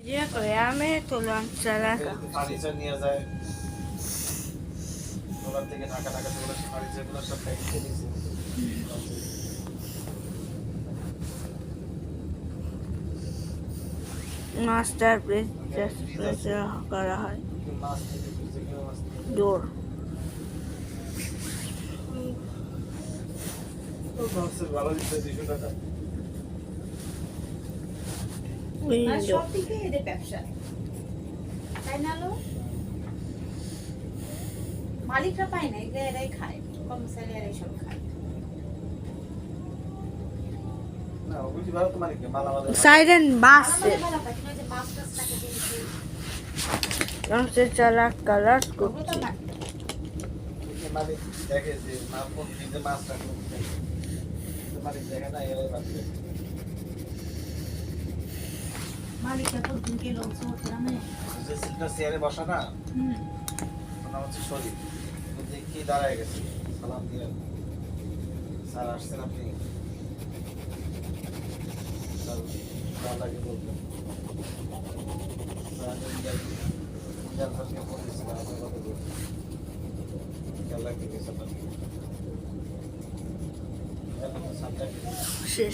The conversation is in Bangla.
যে গ্রামে তোলার চারা ফার্নিচার নিয়ে যায় তোলার থেকে ঢাকা ঢাকা তোলার ফার্নিচারগুলো সব প্যাকেটে দিয়েছে মাস্টার প্লেস করা হয় ডোর ভালো দিচ্ছে 200 টাকা উইন্ডো সব দিকে এদের ব্যবসা তাই না লো মালিকরা পায় না এগুলো এরাই খায় কর্মচারী এরাই সব খায় না ওগুলি ভালো তো মানে কি মালামাল সাইরেন বাস আমাদের ভালো পায় কিন্তু ওই যে মাছ টাছ টাকা দিয়েছে রংসের চারা কালার ওগুলো তো করছে না মালিক দেখে যে মাছ কোন দিকে মাছ রাখলো মালিক দেখে না এরাই পাচ্ছে মালিকরা তো দিনকে লোক গ্রামে যে সিলটা চেয়ারে বসা না ওনার হচ্ছে শরীর দেখি দাঁড়ায় গেছে সালাম দিয়ে স্যার আসছেন আপনি স্যার ভালো লাগে বলবেন স্যার ইন্ডিয়ান ভাষায় বলেছিলাম আপনার কথা বলছি খেয়াল রাখতে গেছে আপনার শেষ